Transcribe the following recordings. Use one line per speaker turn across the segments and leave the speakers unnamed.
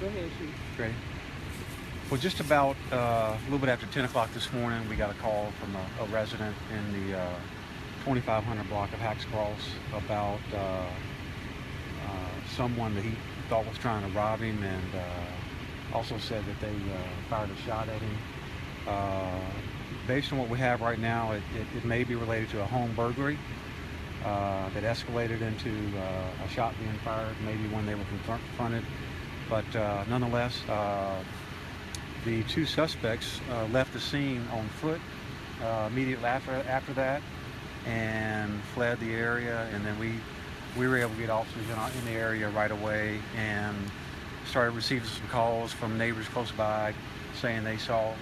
Go ahead, Chief.
Great. Well, just about a little bit after 10 o'clock this morning, we got a call from a resident in the 2500 block of Hacks Cross about someone that he thought was trying to rob him, and also said that they fired a shot at him. Based on what we have right now, it may be related to a home burglary that escalated into a shot being fired, maybe when they were confronted. But nonetheless, the two suspects left the scene on foot immediately after that and fled the area, and then we were able to get officers in the area right away and started receiving some calls from neighbors close by saying they saw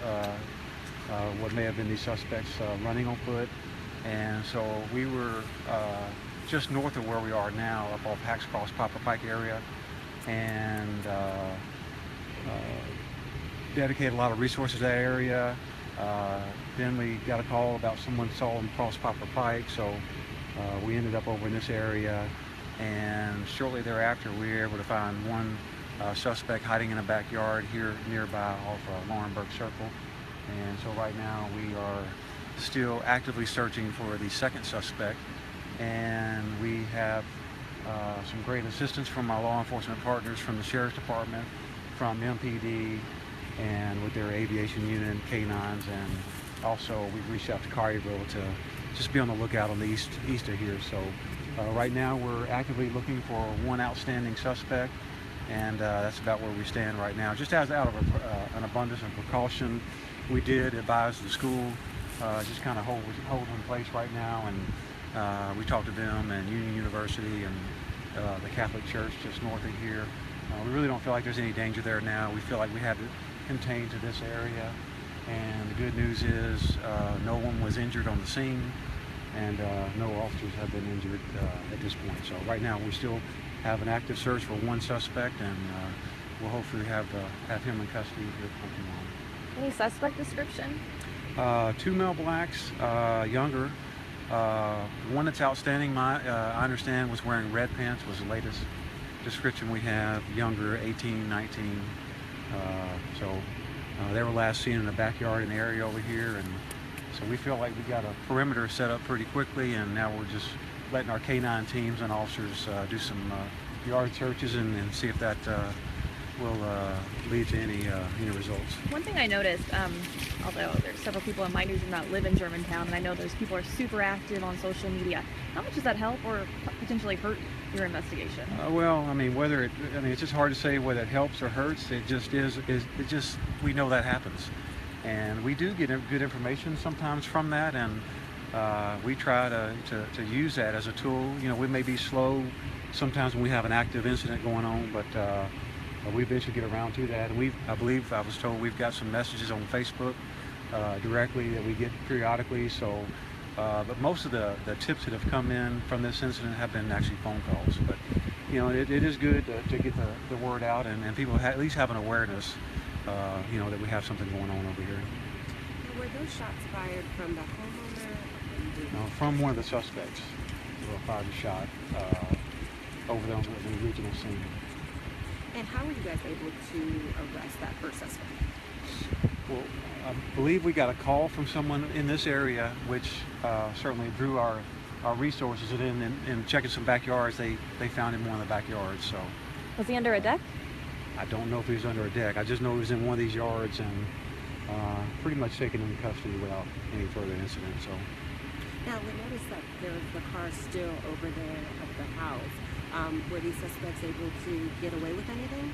what may have been these suspects running on foot. And so we were just north of where we are now, up off Hacks Cross, Poplar Pike area, and dedicated a lot of resources to that area. Then we got a call about someone saw them cross Poplar Pike, so we ended up over in this area, and shortly thereafter we were able to find one suspect hiding in a backyard here nearby off Laurenburg Circle. And so right now we are still actively searching for the second suspect, and we have some great assistance from our law enforcement partners, from the Sheriff's Department, from MPD, and with their aviation unit, K9s, and also we've reached out to Collierville to just be on the lookout on the east of here. So right now we're actively looking for one outstanding suspect, and that's about where we stand right now. Just out of an abundance of precaution, we did advise the school just kind of hold in place right now, and we talked to them and Union University and the Catholic Church just north of here. We really don't feel like there's any danger there now. We feel like we have it contained to this area, and the good news is no one was injured on the scene, and no officers have been injured at this point. So right now we still have an active search for one suspect, and we'll hopefully have him in custody here before too long.
Any suspect description?
Two male blacks, younger. One that's outstanding, I understand, was wearing red pants, was the latest description we have. Younger, 18, 19. So they were last seen in the backyard in the area over here, and so we feel like we got a perimeter set up pretty quickly, and now we're just letting our K9 teams and officers do some yard searches and see if that will lead to any results.
One thing I noticed, although there's several people in my news do not live in Germantown, and I know those people are super active on social media, how much does that help or potentially hurt your investigation?
Well, I mean, it's just hard to say whether it helps or hurts. It just is. We know that happens, and we do get good information sometimes from that, and we try to use that as a tool. You know, we may be slow sometimes when we have an active incident going on, but we eventually get around to that. And I was told we've got some messages on Facebook directly that we get periodically. So, but most of the tips that have come in from this incident have been actually phone calls. But you know, it is good to get the word out, and people at least have an awareness, you know, that we have something going on over here.
Were those shots fired from the homeowner?
No, from one of the suspects. Who fired a shot over there on the original scene.
And how were you guys able to arrest that first suspect?
Well, I believe we got a call from someone in this area, which certainly drew our resources, and in checking some backyards, they found him in one of the backyards. So,
Was he under a deck?
I don't know if he was under a deck. I just know he was in one of these yards, and pretty much taken into custody without any further incident. So.
Now, we noticed that there was the car still over there at the house. Were these suspects able to get away with anything?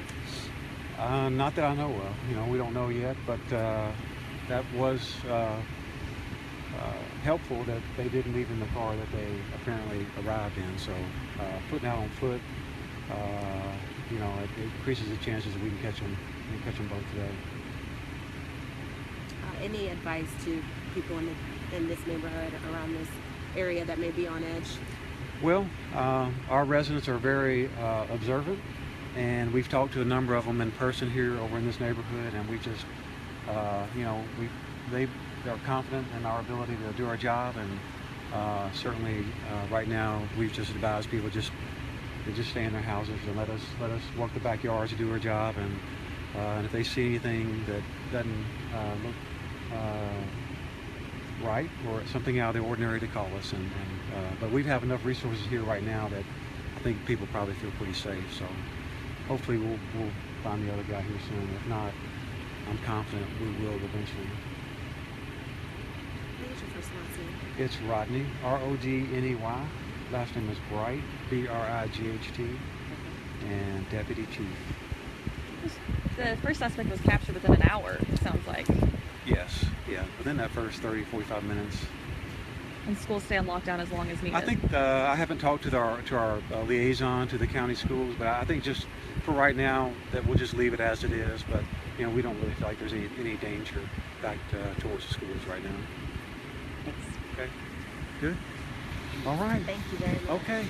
Not that I know of. You know, we don't know yet, but that was helpful that they didn't leave in the car that they apparently arrived in. So putting out on foot, you know, it increases the chances that we can catch them both today.
Any advice to people in this neighborhood, around this area, that may be on edge?
Well, our residents are very observant, and we've talked to a number of them in person here over in this neighborhood, and we just, you know, they are confident in our ability to do our job, and certainly right now we've just advised people just they just stay in their houses and let us work the backyards to do our job. And if they see anything that doesn't look right or something out of the ordinary, to call us. But we have enough resources here right now that I think people probably feel pretty safe. So hopefully we'll find the other guy here soon. If not, I'm confident we will eventually.
What is your first and last name?
It's Rodney, R-O-D-N-E-Y. Last name is Bright, B-R-I-G-H-T, and Deputy Chief.
The first suspect was captured within an hour, it sounds like.
Yes, yeah, within that first 30, 45 minutes.
And schools stay on lockdown as long as needed.
I think I haven't talked to our liaison to the county schools, but I think just for right now that we'll just leave it as it is. But you know, we don't really feel like there's any danger back towards the schools right now.
Thanks.
Okay, good. All right.
Thank you very much.
Okay.